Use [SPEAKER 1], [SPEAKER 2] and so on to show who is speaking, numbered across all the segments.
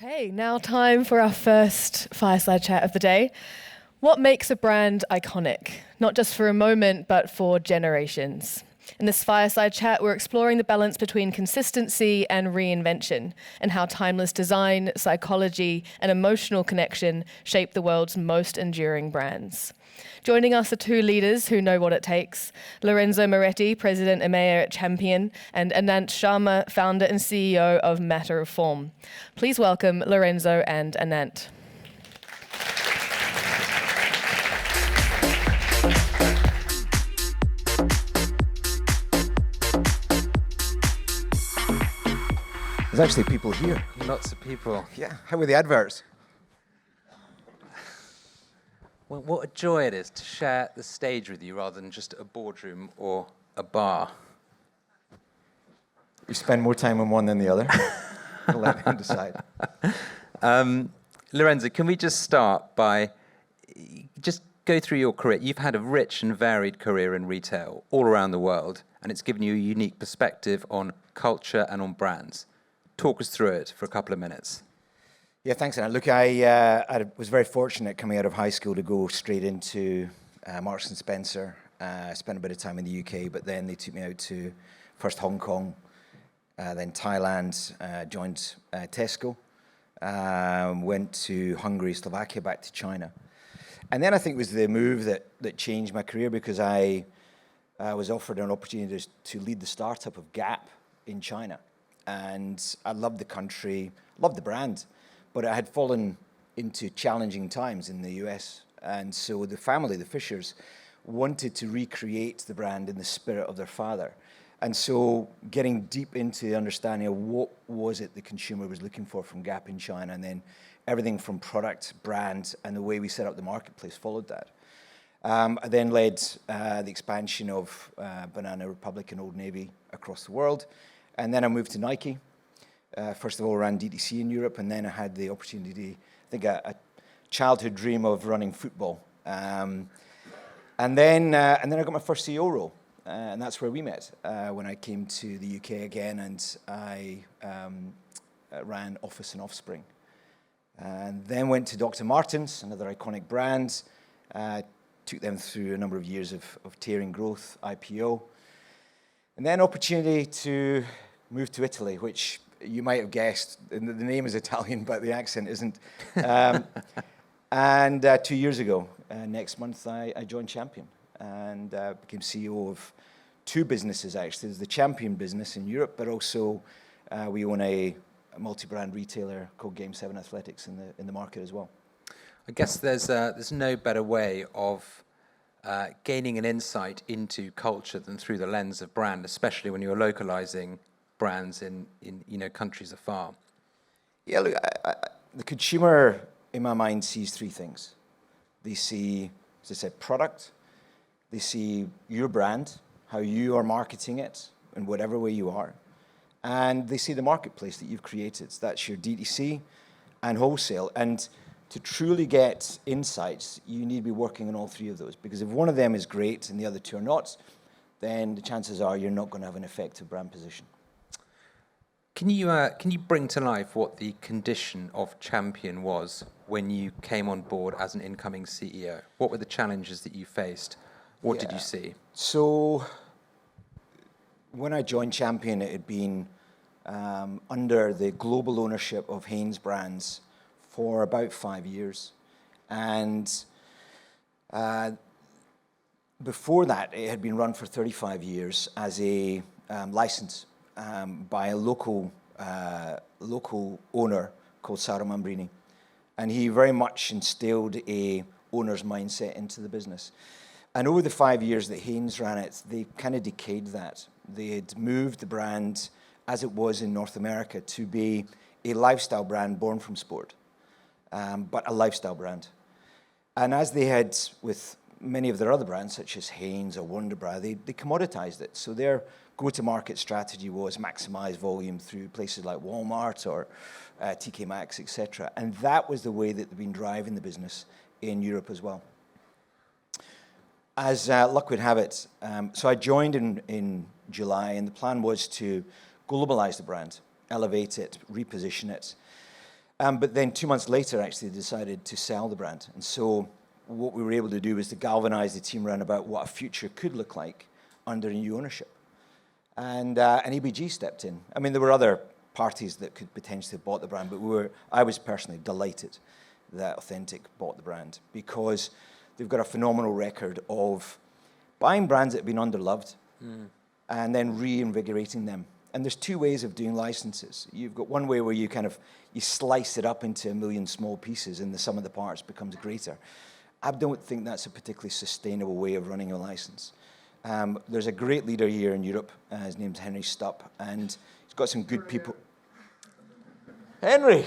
[SPEAKER 1] Okay, now time for our first fireside chat of the day. What makes a brand iconic? Not just for a moment, but for generations. In this fireside chat, we're exploring the balance between consistency and reinvention, and how timeless design, psychology, and emotional connection shape the world's most enduring brands. Joining us are two leaders who know what it takes: Lorenzo Moretti, President EMEA at Champion, and Anant Sharma, Founder and CEO of Matter of Form. Please welcome Lorenzo and Anant.
[SPEAKER 2] There's actually people here.
[SPEAKER 3] Lots of people.
[SPEAKER 2] Yeah, how were the adverts?
[SPEAKER 3] Well, what a joy it is to share the stage with you rather than just a boardroom or a bar.
[SPEAKER 2] We spend more time on one than the other. I'll let them decide.
[SPEAKER 3] Lorenzo, can we just start by just go through your career? You've had a rich and varied career in retail all around the world, and it's given you a unique perspective on culture and on brands. Talk us through it for a couple of minutes.
[SPEAKER 2] Yeah, thanks, Anna. Look, I was very fortunate coming out of high school to go straight into Marks & Spencer. Spent a bit of time in the UK, but then they took me out to first Hong Kong, then Thailand, joined Tesco, went to Hungary, Slovakia, back to China. And then I think it was the move that changed my career, because I was offered an opportunity to lead the startup of Gap in China. And I loved the country, loved the brand, but I had fallen into challenging times in the US. And so the family, the Fishers, wanted to recreate the brand in the spirit of their father. And so getting deep into the understanding of what was it the consumer was looking for from Gap in China, and then everything from product, brand, and the way we set up the marketplace followed that. I then led the expansion of Banana Republic and Old Navy across the world. And then I moved to Nike. First of all, ran DTC in Europe, and then I had the opportunity, I think a childhood dream of running football. And then I got my first CEO role, and that's where we met when I came to the UK again, and I ran Office and Offspring. And then went to Dr. Martens, another iconic brand. Took them through a number of years of tearing growth, IPO. And then opportunity to move to Italy, which you might have guessed. The name is Italian, but the accent isn't. And 2 years ago, next month, I joined Champion and became CEO of two businesses, actually. There's the Champion business in Europe, but also we own a multi-brand retailer called Game 7 Athletics in the market as well.
[SPEAKER 3] I guess there's no better way of gaining an insight into culture than through the lens of brand, especially when you're localizing brands in countries afar.
[SPEAKER 2] Yeah, look, the consumer, in my mind, sees three things. They see, as I said, product. They see your brand, how you are marketing it in whatever way you are. And they see the marketplace that you've created. That's your DTC and wholesale. And to truly get insights, you need to be working on all three of those. Because if one of them is great and the other two are not, then the chances are you're not going to have an effective brand position.
[SPEAKER 3] Can you bring to life what the condition of Champion was when you came on board as an incoming CEO? What were the challenges that you faced? What did you see?
[SPEAKER 2] So when I joined Champion, it had been under the global ownership of Hanes Brands for about 5 years. And before that, it had been run for 35 years as a license by a local owner called Sara Mambrini. And he very much instilled a owner's mindset into the business. And over the 5 years that Hanes ran it, they kind of decayed that. They had moved the brand, as it was in North America, to be a lifestyle brand born from sport, but a lifestyle brand. And as they had with many of their other brands, such as Hanes or Wonderbra, they commoditized it. So their go-to-market strategy was maximize volume through places like Walmart or TK Maxx, etc. And that was the way that they've been driving the business in Europe as well. As luck would have it, so I joined in July, and the plan was to globalize the brand, elevate it, reposition it. But then 2 months later, actually, they decided to sell the brand. And so what we were able to do was to galvanize the team around about what a future could look like under new ownership. And ABG stepped in. I mean, there were other parties that could potentially have bought the brand, but I was personally delighted that Authentic bought the brand because they've got a phenomenal record of buying brands that have been underloved and then reinvigorating them. And there's two ways of doing licenses. You've got one way where you you slice it up into a million small pieces and the sum of the parts becomes greater. I don't think that's a particularly sustainable way of running a license. There's a great leader here in Europe. His name's Henry Stupp, and he's got some good people. Henry!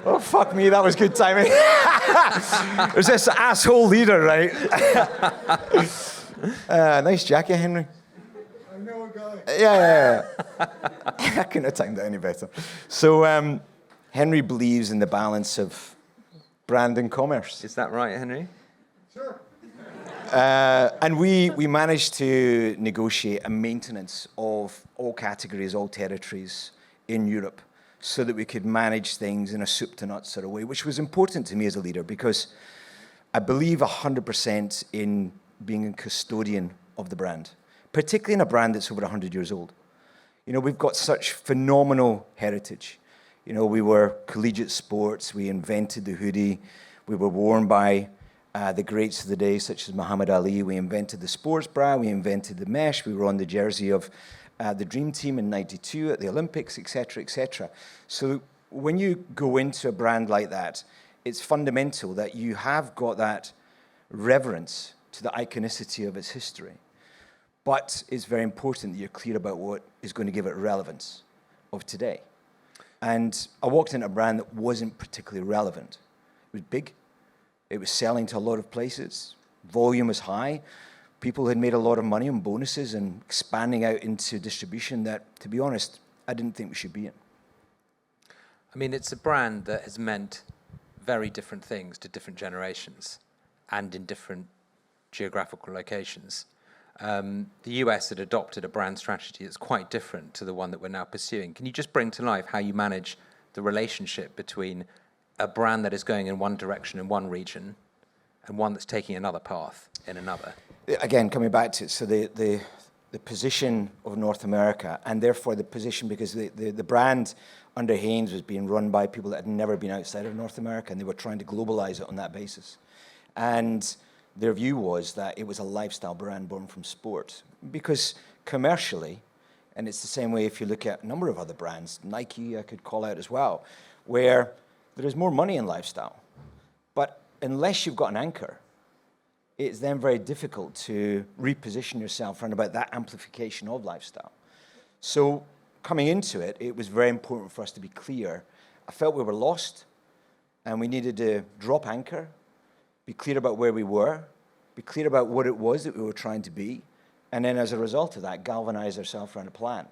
[SPEAKER 2] Oh, fuck me, that was good timing. There's this asshole leader, right? Nice jacket, Henry.
[SPEAKER 4] I know a guy.
[SPEAKER 2] Yeah. I couldn't have timed it any better. So Henry believes in the balance of brand and commerce.
[SPEAKER 3] Is that right, Henry?
[SPEAKER 4] Sure.
[SPEAKER 2] And we managed to negotiate a maintenance of all categories, all territories in Europe so that we could manage things in a soup to nuts sort of way, which was important to me as a leader because I believe 100% in being a custodian of the brand, particularly in a brand that's over 100 years old. You know, we've got such phenomenal heritage. You know, we were collegiate sports, we invented the hoodie, we were worn by the greats of the day, such as Muhammad Ali. We invented the sports bra, we invented the mesh, we were on the jersey of the Dream Team in '92 at the Olympics, etc., etc. So when you go into a brand like that, it's fundamental that you have got that reverence to the iconicity of its history. But it's very important that you're clear about what is going to give it relevance of today. And I walked into a brand that wasn't particularly relevant. It was big. It was selling to a lot of places. Volume was high. People had made a lot of money on bonuses and expanding out into distribution that, to be honest, I didn't think we should be in.
[SPEAKER 3] I mean, it's a brand that has meant very different things to different generations and in different geographical locations. The US had adopted a brand strategy that's quite different to the one that we're now pursuing. Can you just bring to life how you manage the relationship between a brand that is going in one direction in one region and one that's taking another path in another?
[SPEAKER 2] Again, coming back to it, so the position of North America, and therefore the position, because the brand under Hanes was being run by people that had never been outside of North America, and they were trying to globalize it on that basis. And their view was that it was a lifestyle brand born from sport. Because commercially, and it's the same way if you look at a number of other brands, Nike I could call out as well, where there is more money in lifestyle. But unless you've got an anchor, it's then very difficult to reposition yourself around about that amplification of lifestyle. So coming into it, it was very important for us to be clear. I felt we were lost, and we needed to drop anchor, be clear about where we were, be clear about what it was that we were trying to be, and then as a result of that, galvanize ourselves around a plan.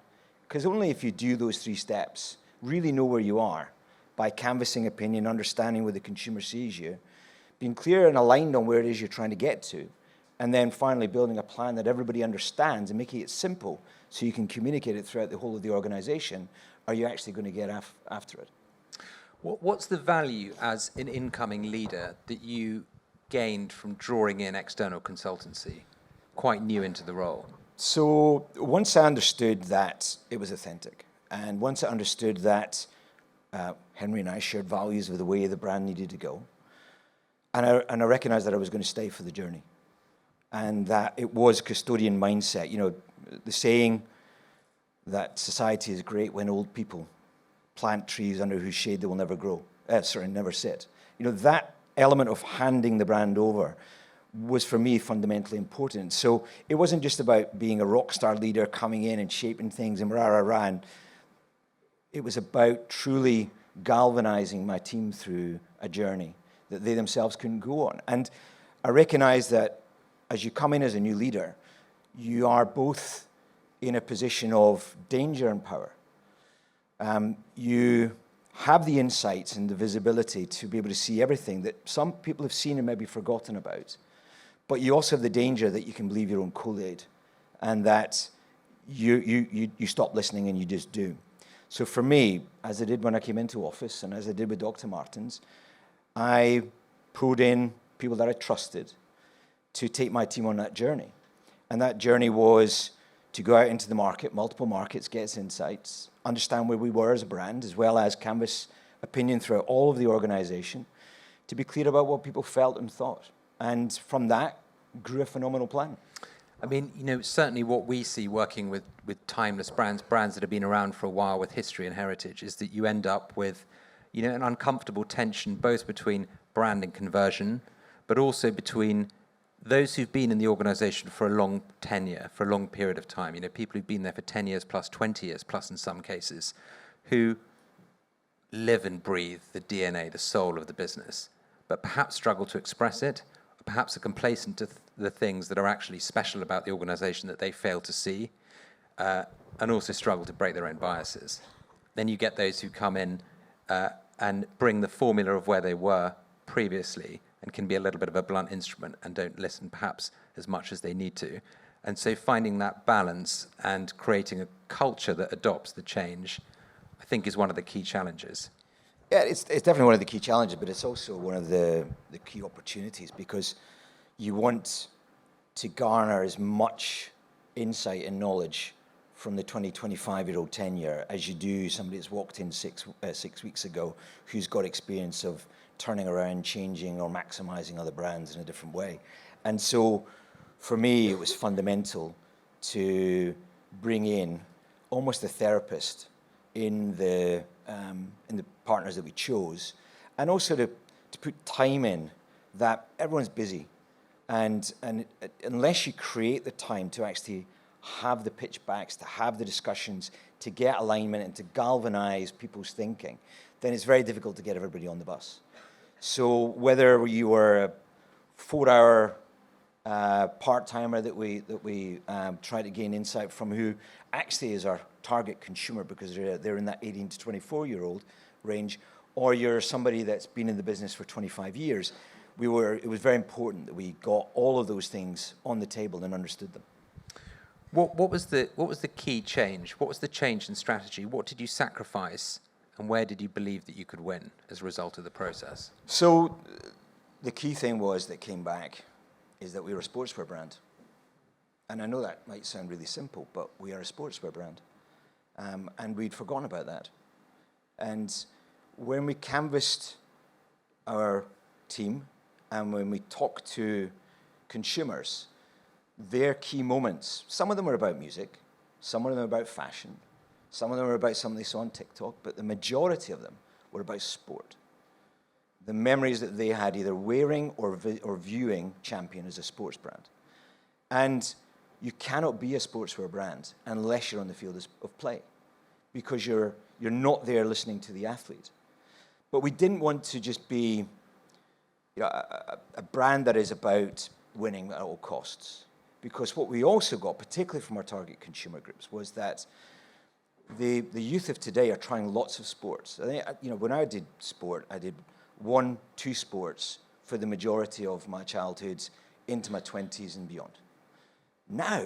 [SPEAKER 2] Because only if you do those 3 steps, really know where you are, by canvassing opinion, understanding where the consumer sees you, being clear and aligned on where it is you're trying to get to, and then finally building a plan that everybody understands and making it simple so you can communicate it throughout the whole of the organization, are you actually going to get after it?
[SPEAKER 3] What's the value as an incoming leader that you gained from drawing in external consultancy, quite new into the role?
[SPEAKER 2] So once I understood that it was authentic, and once I understood that Henry and I shared values of the way the brand needed to go, and I recognized that I was going to stay for the journey, and that it was custodian mindset. You know, the saying that society is great when old people plant trees under whose shade they will never grow, never sit. You know, that element of handing the brand over was for me fundamentally important. So it wasn't just about being a rock star leader coming in and shaping things and rah-rah-rah. And it was about truly galvanizing my team through a journey that they themselves couldn't go on. And I recognize that as you come in as a new leader, you are both in a position of danger and power. You have the insights and the visibility to be able to see everything that some people have seen and maybe forgotten about. But you also have the danger that you can believe your own Kool-Aid and that you stop listening and you just do. So for me, as I did when I came into office and as I did with Dr. Martens, I pulled in people that I trusted to take my team on that journey. And that journey was to go out into the market, multiple markets, get us insights, understand where we were as a brand, as well as canvass opinion throughout all of the organization, to be clear about what people felt and thought. And from that grew a phenomenal plan.
[SPEAKER 3] I mean, certainly what we see working with timeless brands that have been around for a while with history and heritage, is that you end up with, an uncomfortable tension both between brand and conversion, but also between those who've been in the organization for a long tenure, for a long period of time, people who've been there for 10 years plus, 20 years plus in some cases, who live and breathe the DNA, the soul of the business, but perhaps struggle to express it, perhaps are complacent to the things that are actually special about the organization that they fail to see, and also struggle to break their own biases. Then you get those who come in and bring the formula of where they were previously and can be a little bit of a blunt instrument and don't listen perhaps as much as they need to. And so finding that balance and creating a culture that adopts the change, I think, is one of the key challenges.
[SPEAKER 2] Yeah, it's definitely one of the key challenges, but it's also one of the key opportunities, because you want to garner as much insight and knowledge from the 20, 25-year-old tenure as you do somebody that's walked in 6 weeks ago who's got experience of turning around, changing, or maximizing other brands in a different way. And so for me, it was fundamental to bring in almost a therapist in the partners that we chose, and also to put time in that everyone's busy. And unless you create the time to actually have the pitch backs, to have the discussions, to get alignment and to galvanize people's thinking, then it's very difficult to get everybody on the bus. So whether you were a 4-hour part-timer that we try to gain insight from, who actually is our target consumer because they're in that 18 to 24-year-old range, or you're somebody that's been in the business for 25 years, it was very important that we got all of those things on the table and understood them.
[SPEAKER 3] What was the key change? What was the change in strategy? What did you sacrifice, and where did you believe that you could win as a result of the process?
[SPEAKER 2] So the key thing that came back is that we were a sportswear brand. And I know that might sound really simple, but we are a sportswear brand. And we'd forgotten about that. And when we canvassed our team and when we talked to consumers, their key moments, some of them were about music, some of them were about fashion, some of them were about something they saw on TikTok, but the majority of them were about sport. The memories that they had either wearing or viewing Champion as a sports brand. And you cannot be a sportswear brand unless you're on the field of play, because you're not there listening to the athlete. But we didn't want to just be a brand that is about winning at all costs, because what we also got, particularly from our target consumer groups, was that the youth of today are trying lots of sports. I think, when I did sport, I did 1-2 sports for the majority of my childhood into my 20s and beyond. Now,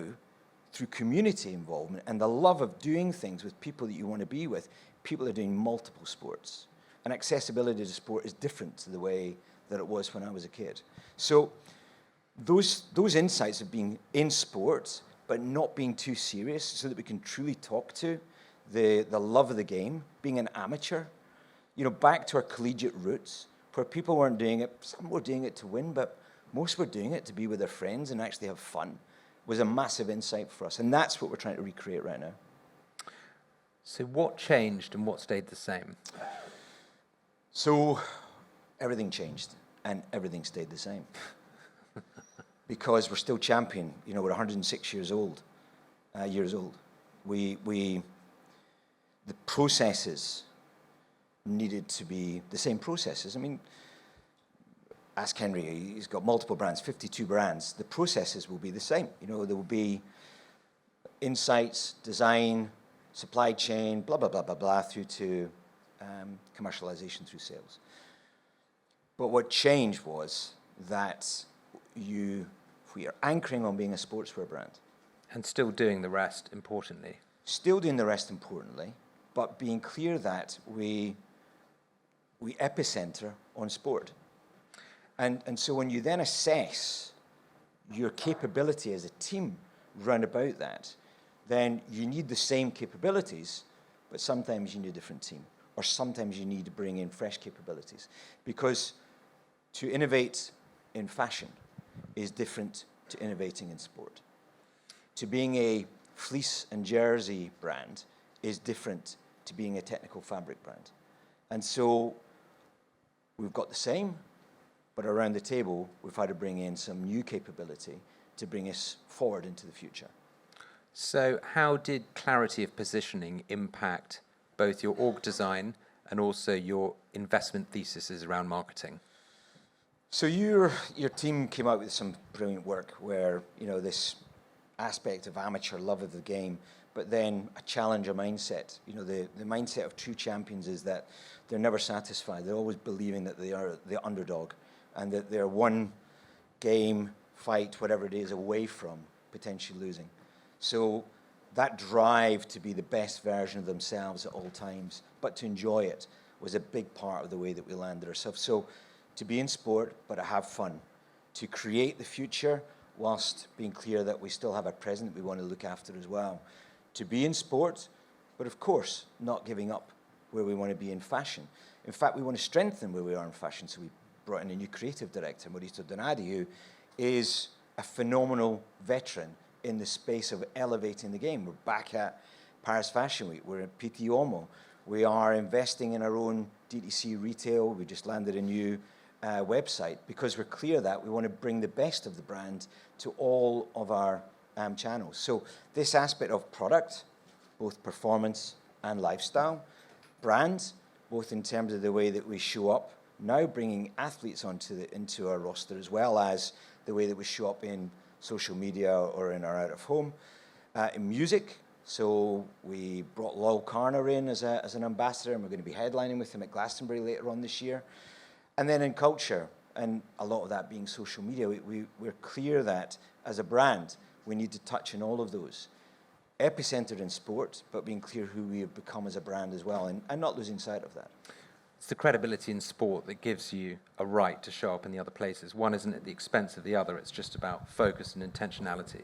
[SPEAKER 2] through community involvement and the love of doing things with people that you want to be with, people are doing multiple sports. And accessibility to sport is different to the way that it was when I was a kid. So those insights of being in sport, but not being too serious, so that we can truly talk to the love of the game, being an amateur, back to our collegiate roots, where people weren't doing it, some were doing it to win, but most were doing it to be with their friends and actually have fun, was a massive insight for us. And that's what we're trying to recreate right now.
[SPEAKER 3] So what changed and what stayed the same?
[SPEAKER 2] So everything changed and everything stayed the same. Because we're still Champion. We're 106 years old. The processes needed to be the same processes. I mean, ask Henry, he's got multiple brands, 52 brands. The processes will be the same. There will be insights, design, supply chain, blah, blah, blah, blah, blah, through to commercialization through sales. But what changed was that we are anchoring on being a sportswear brand.
[SPEAKER 3] And still doing the rest, importantly.
[SPEAKER 2] Still doing the rest importantly, but being clear that we epicenter on sport. And so when you then assess your capability as a team round about that, then you need the same capabilities, but sometimes you need a different team, or sometimes you need to bring in fresh capabilities. Because to innovate in fashion is different to innovating in sport. To being a fleece and jersey brand is different to being a technical fabric brand. And so we've got the same, but around the table, we've had to bring in some new capability to bring us forward into the future.
[SPEAKER 3] So how did clarity of positioning impact both your org design and also your investment theses around marketing?
[SPEAKER 2] So your team came out with some brilliant work where, this aspect of amateur love of the game, but then a challenger mindset. The mindset of true champions is that they're never satisfied. They're always believing that they are the underdog and that they're one game, fight, whatever it is, away from potentially losing. So that drive to be the best version of themselves at all times, but to enjoy it, was a big part of the way that we landed ourselves. So to be in sport, but to have fun, to create the future whilst being clear that we still have a present that we want to look after as well. To be in sport, but of course, not giving up where we want to be in fashion. In fact, we want to strengthen where we are in fashion, so we brought in a new creative director, Moretti, who is a phenomenal veteran in the space of elevating the game. We're back at Paris Fashion Week. We're at PT Omo. We are investing in our own DTC retail. We just landed a new website because we're clear that we want to bring the best of the brand to all of our channels. So this aspect of product, both performance and lifestyle, brand, both in terms of the way that we show up, now bringing athletes into our roster, as well as the way that we show up in social media or in our out-of-home. In music, so we brought Lyle Carner in as an ambassador, and we're going to be headlining with him at Glastonbury later on this year. And then in culture, and a lot of that being social media, we're clear that as a brand, we need to touch on all of those. Epicentered in sport, but being clear who we have become as a brand as well, and not losing sight of that.
[SPEAKER 3] It's the credibility in sport that gives you a right to show up in the other places. One isn't at the expense of the other. It's just about focus and intentionality.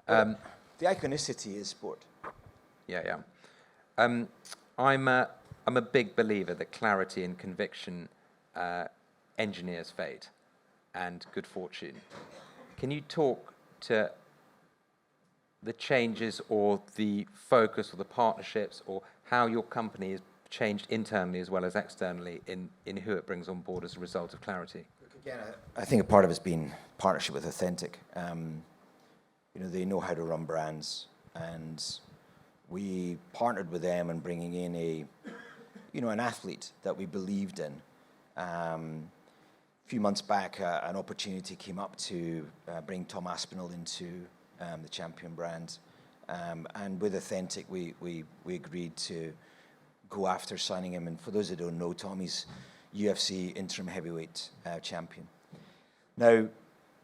[SPEAKER 2] The iconicity is sport.
[SPEAKER 3] Yeah. I'm a big believer that clarity and conviction engineers fate and good fortune. Can you talk to the changes or the focus or the partnerships or how your company has changed internally as well as externally in who it brings on board as a result of clarity?
[SPEAKER 2] Again, I think a part of it's been partnership with Authentic. They know how to run brands, and we partnered with them in bringing in an athlete that we believed in. A few months back, an opportunity came up to bring Tom Aspinall into the Champion brand, and with Authentic, we agreed to go after signing him. And for those that don't know, Tommy's UFC interim heavyweight champion. Now,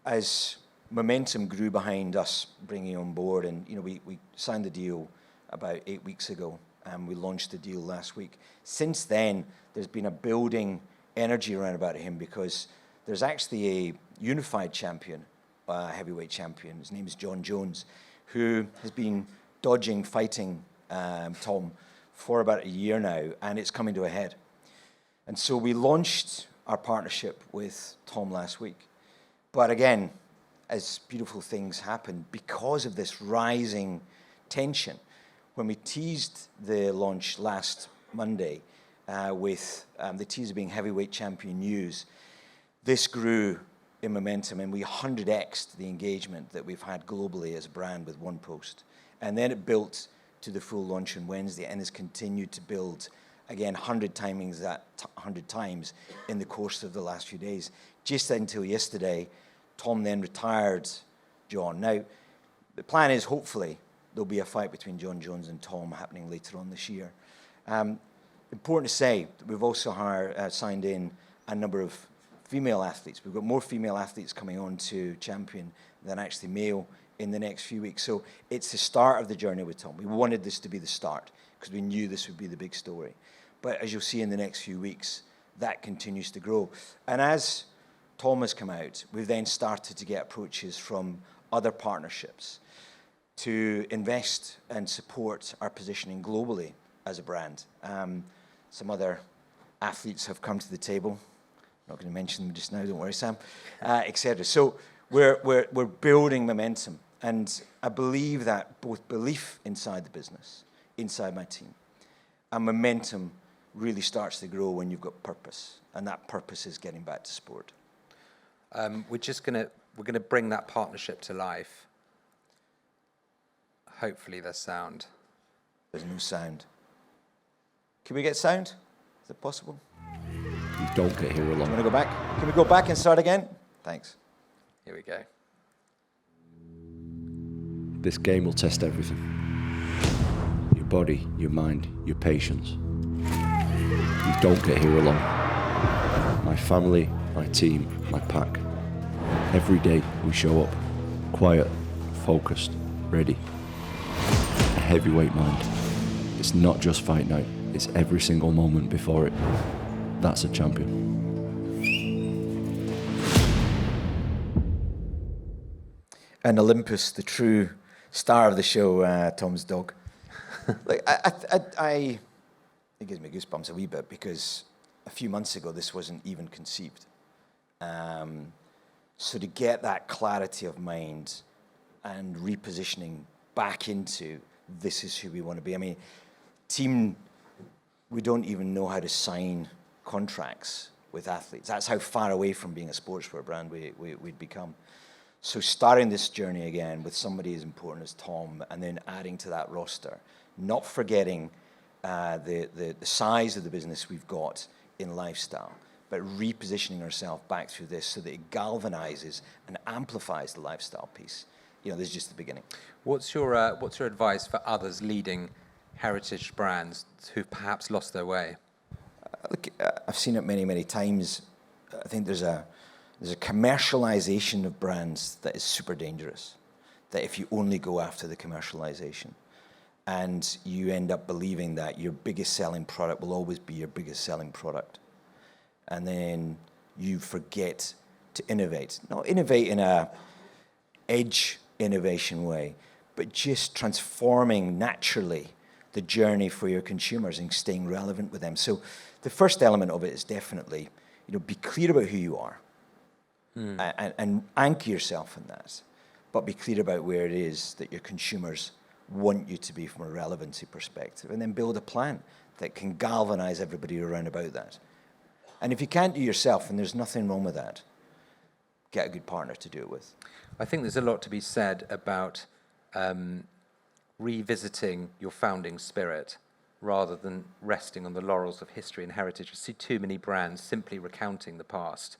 [SPEAKER 2] as momentum grew behind us bringing on board, and we signed the deal about 8 weeks ago, and we launched the deal last week. Since then, there's been a building energy around about him because there's actually a unified champion, heavyweight champion. His name is John Jones, who has been dodging fighting Tom for about a year now, and it's coming to a head. And so we launched our partnership with Tom last week. But again, as beautiful things happen, because of this rising tension, when we teased the launch last Monday with the teaser being heavyweight champion news, this grew in momentum, and we 100x'd the engagement that we've had globally as a brand with one post. And then it built to the full launch on Wednesday and has continued to build, again, 100 times in the course of the last few days. Just until yesterday, Tom then retired John. Now, the plan is hopefully there'll be a fight between John Jones and Tom happening later on this year. Important to say that we've also signed in a number of female athletes. We've got more female athletes coming on to Champion than actually male in the next few weeks. So it's the start of the journey with Tom. We wanted this to be the start because we knew this would be the big story. But as you'll see in the next few weeks, that continues to grow. And as Tom has come out, we've then started to get approaches from other partnerships to invest and support our positioning globally as a brand. Some other athletes have come to the table. I'm not going to mention them just now, don't worry, Sam, etc. So we're building momentum. And I believe that both belief inside the business, inside my team, and momentum really starts to grow when you've got purpose. And that purpose is getting back to sport.
[SPEAKER 3] We're gonna bring that partnership to life. Hopefully there's sound.
[SPEAKER 2] There's no sound. Can we get sound? Is it possible?
[SPEAKER 5] You don't get here alone.
[SPEAKER 2] Do you want to go back? Can we go back and start again? Thanks.
[SPEAKER 3] Here we go.
[SPEAKER 5] This game will test everything. Your body, your mind, your patience. You don't get here alone. My family, my team, my pack. Every day we show up, quiet, focused, ready. A heavyweight mind. It's not just fight night, it's every single moment before it. That's a champion.
[SPEAKER 2] And Olympus, the true star of the show, Tom's dog. Like it gives me goosebumps a wee bit because a few months ago this wasn't even conceived. So to get that clarity of mind and repositioning back into this is who we want to be. I mean, team, we don't even know how to sign contracts with athletes. That's how far away from being a sportswear brand we'd become. So starting this journey again with somebody as important as Tom and then adding to that roster, not forgetting the size of the business we've got in lifestyle, but repositioning ourselves back through this so that it galvanizes and amplifies the lifestyle piece. You know, this is just the beginning.
[SPEAKER 3] What's your advice for others leading heritage brands who've perhaps lost their way?
[SPEAKER 2] Look, I've seen it many, many times. I think there's a commercialization of brands that is super dangerous. That if you only go after the commercialization, and you end up believing that your biggest selling product will always be your biggest selling product, and then you forget to innovate. Not innovate in a edge innovation way, but just transforming naturally the journey for your consumers and staying relevant with them. So the first element of it is definitely, be clear about who you are and anchor yourself in that, but be clear about where it is that your consumers want you to be from a relevancy perspective, and then build a plan that can galvanize everybody around about that. And if you can't do yourself, and there's nothing wrong with that, get a good partner to do it with.
[SPEAKER 3] I think there's a lot to be said about revisiting your founding spirit rather than resting on the laurels of history and heritage. I see too many brands simply recounting the past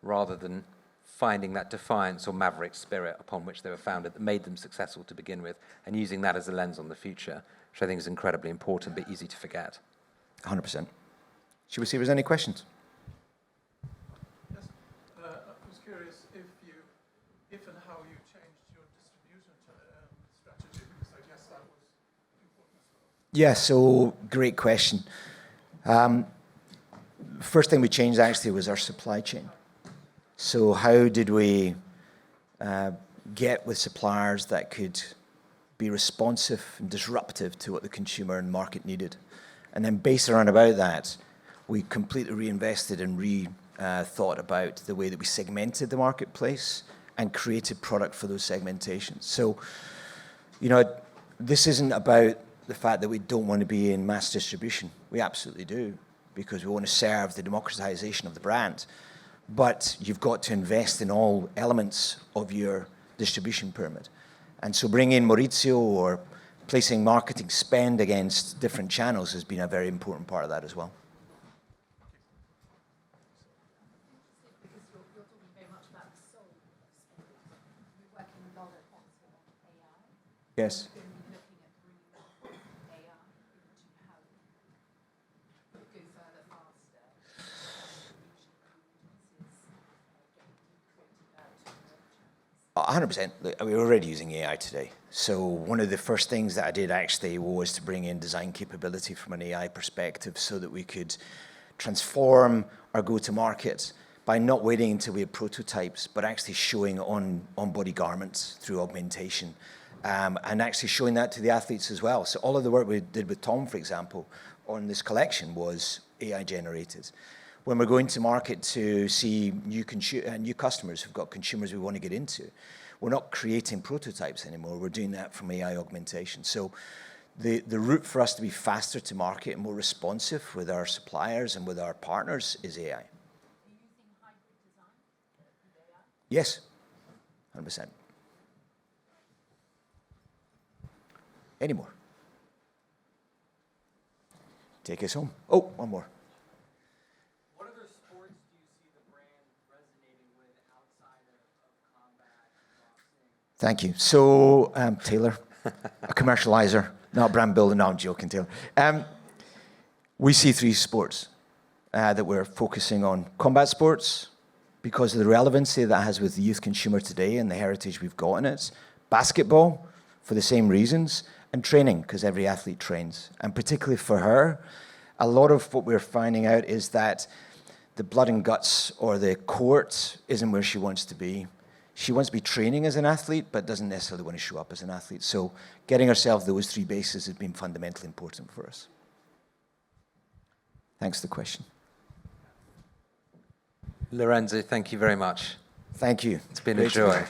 [SPEAKER 3] rather than finding that defiance or maverick spirit upon which they were founded that made them successful to begin with and using that as a lens on the future, which I think is incredibly important but easy to forget.
[SPEAKER 2] 100%. Should we see if there's any questions?
[SPEAKER 4] Yes. I was curious if and how you changed your distribution strategy, because I guess that was important as well.
[SPEAKER 2] Yeah, so great question. First thing we changed actually was our supply chain. So how did we get with suppliers that could be responsive and disruptive to what the consumer and market needed? And then based around about that, we completely reinvested and thought about the way that we segmented the marketplace and created product for those segmentations. So, this isn't about the fact that we don't want to be in mass distribution. We absolutely do, because we want to serve the democratization of the brand. But you've got to invest in all elements of your distribution pyramid. And so bringing in Maurizio or placing marketing spend against different channels has been a very important part of that as well.
[SPEAKER 6] Because you're talking very much about the soul of spending. We're working a lot also on AI.
[SPEAKER 2] Yes.
[SPEAKER 6] We're going to be looking at bringing AI into how we go further, faster,
[SPEAKER 2] 100%. We're already using AI today. So one of the first things that I did actually was to bring in design capability from an AI perspective so that we could transform our go-to-market by not waiting until we had prototypes, but actually showing on-body garments through augmentation, and actually showing that to the athletes as well. So all of the work we did with Tom, for example, on this collection was AI generated. When we're going to market to see new customers who've got consumers we want to get into, we're not creating prototypes anymore. We're doing that from AI augmentation. So the route for us to be faster to market and more responsive with our suppliers and with our partners is AI.
[SPEAKER 6] Are you using hybrid design with AI?
[SPEAKER 2] Yes, 100%. Any more? Take us home. Oh, one more.
[SPEAKER 7] What other sports do you see the brand resonating with outside of combat and boxing?
[SPEAKER 2] Thank you. So, Taylor, a commercializer, not brand builder. No, I'm joking, Taylor. We see 3 sports that we're focusing on. Combat sports, because of the relevancy that has with the youth consumer today and the heritage we've got in it. Basketball, for the same reasons. And training, because every athlete trains. And particularly for her, a lot of what we're finding out is that the blood and guts or the court isn't where she wants to be. She wants to be training as an athlete, but doesn't necessarily want to show up as an athlete. So getting ourselves those 3 bases has been fundamentally important for us. Thanks for the question.
[SPEAKER 3] Lorenzo, thank you very much.
[SPEAKER 2] Thank you.
[SPEAKER 3] It's been a
[SPEAKER 2] Great to be
[SPEAKER 3] joy.
[SPEAKER 2] here.